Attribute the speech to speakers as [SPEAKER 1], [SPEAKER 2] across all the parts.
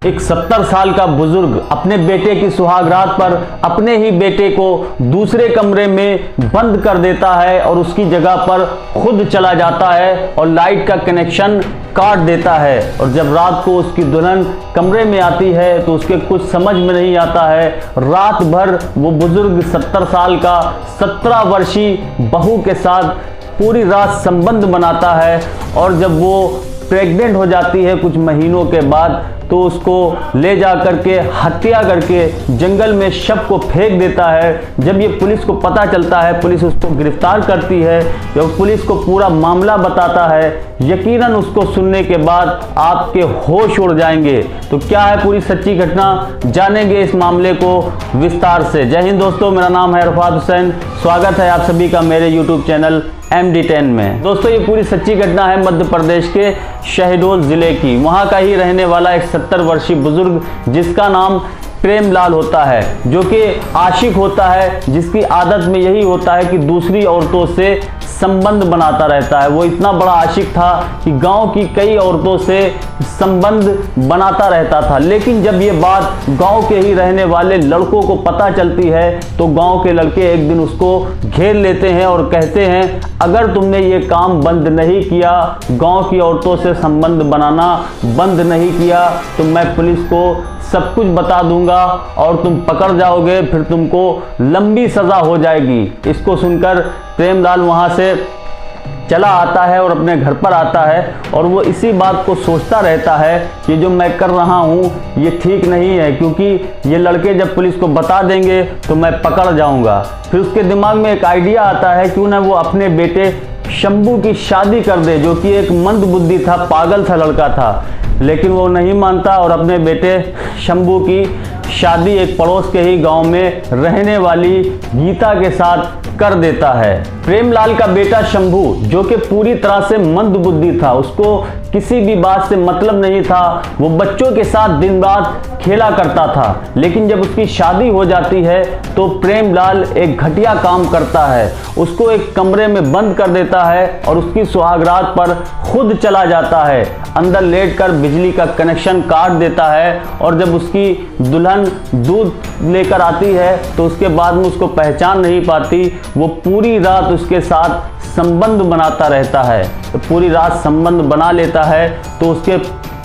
[SPEAKER 1] एक 70 साल का बुजुर्ग अपने बेटे की सुहागरात पर अपने ही बेटे को दूसरे कमरे में बंद कर देता है और उसकी जगह पर खुद चला जाता है और लाइट का कनेक्शन काट देता है। और जब रात को उसकी दुल्हन कमरे में आती है तो उसके कुछ समझ में नहीं आता है। रात भर वो बुजुर्ग 70 साल का 17 वर्षीय बहू के साथ पूरी रात संबंध बनाता है और जब वो प्रेग्नेंट हो जाती है कुछ महीनों के बाद तो उसको ले जा करके हत्या करके जंगल में शव को फेंक देता है। जब ये पुलिस को पता चलता है, पुलिस उसको गिरफ्तार करती है। जब पुलिस को पूरा मामला बताता है, यकीनन उसको सुनने के बाद आपके होश उड़ जाएंगे। तो क्या है पूरी सच्ची घटना, जानेंगे इस मामले को विस्तार से। जय हिंद दोस्तों, मेरा नाम है अरफात हुसैन। स्वागत है आप सभी का मेरे यूट्यूब चैनल MD10 में। दोस्तों ये पूरी सच्ची घटना है मध्य प्रदेश के शहडोल जिले की। वहां का ही रहने वाला एक 70 वर्षीय बुजुर्ग जिसका नाम प्रेमलाल होता है, जो कि आशिक होता है, जिसकी आदत में यही होता है कि दूसरी औरतों से संबंध बनाता रहता है। वो इतना बड़ा आशिक था कि गांव की कई औरतों से संबंध बनाता रहता था। लेकिन जब ये बात गांव के ही रहने वाले लड़कों को पता चलती है तो गांव के लड़के एक दिन उसको घेर लेते हैं और कहते हैं, अगर तुमने ये काम बंद नहीं किया, गांव की औरतों से संबंध बनाना बंद नहीं किया, तो मैं पुलिस को सब कुछ बता दूंगा और तुम पकड़ जाओगे, फिर तुमको लंबी सजा हो जाएगी। इसको सुनकर प्रेमलाल वहां से चला आता है और अपने घर पर आता है और वो इसी बात को सोचता रहता है कि जो मैं कर रहा हूँ ये ठीक नहीं है, क्योंकि ये लड़के जब पुलिस को बता देंगे तो मैं पकड़ जाऊंगा। फिर उसके दिमाग में एक आइडिया आता है, क्यों ना वो अपने बेटे शंभू की शादी कर दे, जो कि एक मंदबुद्धि था, पागल सा लड़का था। लेकिन वो नहीं मानता और अपने बेटे शंभू की शादी एक पड़ोस के ही गांव में रहने वाली गीता के साथ कर देता है। प्रेमलाल का बेटा शंभू, जो कि पूरी तरह से मंदबुद्धि था, उसको किसी भी बात से मतलब नहीं था, वो बच्चों के साथ दिन रात खेला करता था। लेकिन जब उसकी शादी हो जाती है तो प्रेमलाल एक घटिया काम करता है, उसको एक कमरे में बंद कर देता है और उसकी सुहागरात पर खुद चला जाता है। अंदर लेटकर बिजली का कनेक्शन काट देता है और जब उसकी दुल्हन दूध लेकर आती है तो उसके बाद में उसको पहचान नहीं पाती। वो पूरी रात उसके साथ संबंध बनाता रहता है। तो पूरी रात संबंध बना लेता है तो उसके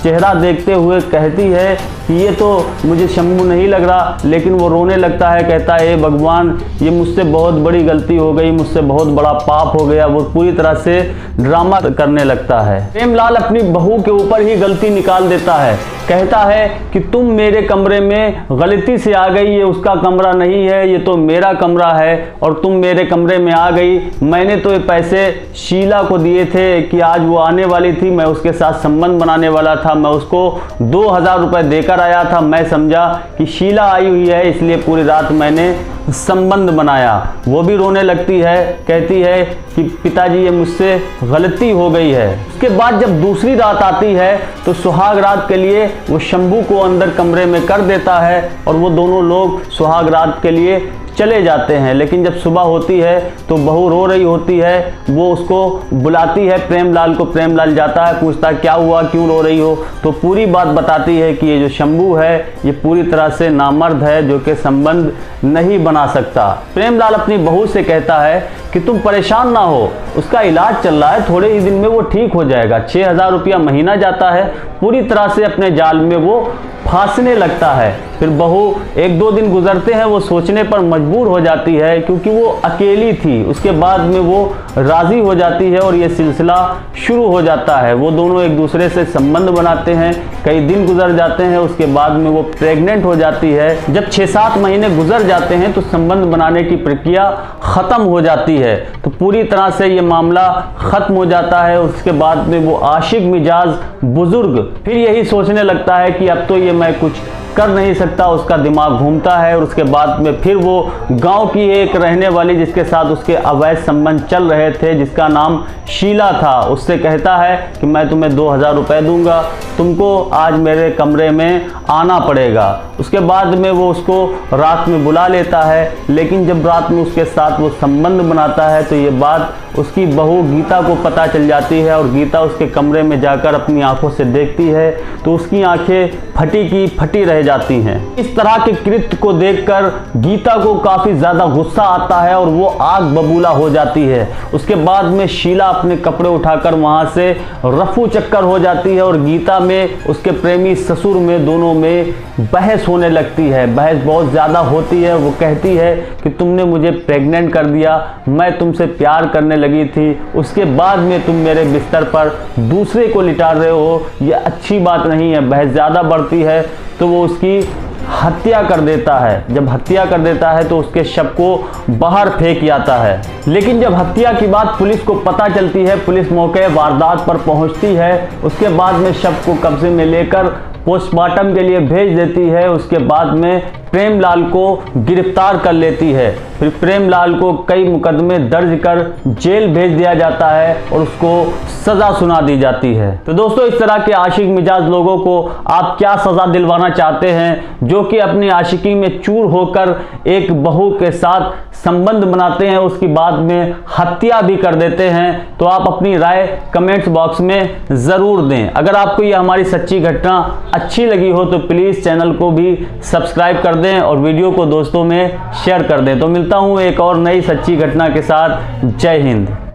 [SPEAKER 1] चेहरा देखते हुए कहती है कि ये तो मुझे शंभू नहीं लग रहा, लेकिन वो रोने लगता है, कहता है हे भगवान, ये मुझसे बहुत बड़ी गलती हो गई, मुझसे बहुत बड़ा पाप हो गया। वो पूरी तरह से ड्रामा करने लगता है। प्रेमलाल अपनी बहू के ऊपर ही गलती निकाल देता है, कहता है कि तुम मेरे कमरे में गलती से आ गई, ये उसका कमरा नहीं है, ये तो मेरा कमरा है और तुम मेरे कमरे में आ गई। मैंने तो ये पैसे शीला को दिए थे कि आज वो आने वाली थी, मैं उसके साथ संबंध बनाने वाला था, मैं उसको 2000 रुपये देकर आया था। मैं समझा कि शीला आई हुई है, इसलिए पूरी रात मैंने संबंध बनाया। वो भी रोने लगती है, कहती है कि पिताजी ये मुझसे गलती हो गई है। उसके बाद जब दूसरी रात आती है तो सुहाग रात के लिए वो शंभू को अंदर कमरे में कर देता है और वो दोनों लोग सुहाग रात के लिए चले जाते हैं। लेकिन जब सुबह होती है तो बहू रो रही होती है, वो उसको बुलाती है प्रेमलाल को। प्रेमलाल जाता है, पूछता है क्या हुआ, क्यों रो रही हो, तो पूरी बात बताती है कि ये जो शंभू है ये पूरी तरह से नामर्द है, जो कि संबंध नहीं बना सकता। प्रेमलाल अपनी बहू से कहता है कि तुम परेशान ना हो, उसका इलाज चल रहा है, थोड़े ही दिन में वो ठीक हो जाएगा। 6000 रुपया महीना जाता है। पूरी तरह से अपने जाल में वो फांसने लगता है। फिर बहू 1-2 दिन गुजरते हैं, वो सोचने पर मजबूर हो जाती है, क्योंकि वो अकेली थी। उसके बाद में वो राजी हो जाती है और ये सिलसिला शुरू हो जाता है। वो दोनों एक दूसरे से संबंध बनाते हैं, कई दिन गुजर जाते हैं, उसके बाद में वो प्रेग्नेंट हो जाती है। जब 6-7 महीने गुजर जाते हैं तो संबंध बनाने की प्रक्रिया खत्म हो जाती है। तो पूरी तरह से ये मामला खत्म हो जाता है। उसके बाद में वो आशिक मिजाज बुजुर्ग फिर यही सोचने लगता है कि अब तो ये मैं कुछ कर नहीं सकता, उसका दिमाग घूमता है। और उसके बाद में फिर वो गांव की एक रहने वाली जिसके साथ उसके अवैध संबंध चल रहे थे, जिसका नाम शीला था, उससे कहता है कि मैं तुम्हें 2000 रुपये दूंगा, तुमको आज मेरे कमरे में आना पड़ेगा। उसके बाद में वो उसको रात में बुला लेता है, लेकिन जब रात में उसके साथ वो संबंध बनाता है तो ये बात उसकी बहू गीता को पता चल जाती है। और गीता उसके कमरे में जाकर अपनी आंखों से देखती है तो उसकी आंखें फटी की फटी रह जाती हैं। इस तरह के कृत्य को देखकर गीता को काफ़ी ज़्यादा गुस्सा आता है और वो आग बबूला हो जाती है। उसके बाद में शीला अपने कपड़े उठाकर वहाँ से रफू चक्कर हो जाती है और गीता में उसके प्रेमी ससुर में दोनों में बहस होने लगती है। बहस बहुत ज़्यादा होती है। वो कहती है कि तुमने मुझे प्रेग्नेंट कर दिया, मैं तुमसे प्यार करने लगी थी, उसके बाद में तुम मेरे बिस्तर पर दूसरे को लिटा रहे हो, ये अच्छी बात नहीं है। बहस ज़्यादा बढ़ती है तो वो उसकी हत्या कर देता है। जब हत्या कर देता है तो उसके शव को बाहर फेंक जाता है। लेकिन जब हत्या की बात पुलिस को पता चलती है, पुलिस मौके वारदात पर पहुंचती है। उसके बाद में शव को कब्जे में लेकर पोस्टमार्टम के लिए भेज देती है। उसके बाद में प्रेमलाल को गिरफ्तार कर लेती है। फिर प्रेमलाल को कई मुकदमे दर्ज कर जेल भेज दिया जाता है और उसको सज़ा सुना दी जाती है। तो दोस्तों, इस तरह के आशिक मिजाज लोगों को आप क्या सज़ा दिलवाना चाहते हैं, जो कि अपनी आशिकी में चूर होकर एक बहू के साथ संबंध बनाते हैं, उसकी बाद में हत्या भी कर देते हैं? तो आप अपनी राय कमेंट्स बॉक्स में ज़रूर दें। अगर आपको ये हमारी सच्ची घटना अच्छी लगी हो तो प्लीज़ चैनल को भी सब्सक्राइब कर दें और वीडियो को दोस्तों में शेयर कर दें। तो मिलता हूँ एक और नई सच्ची घटना के साथ। जय हिंद।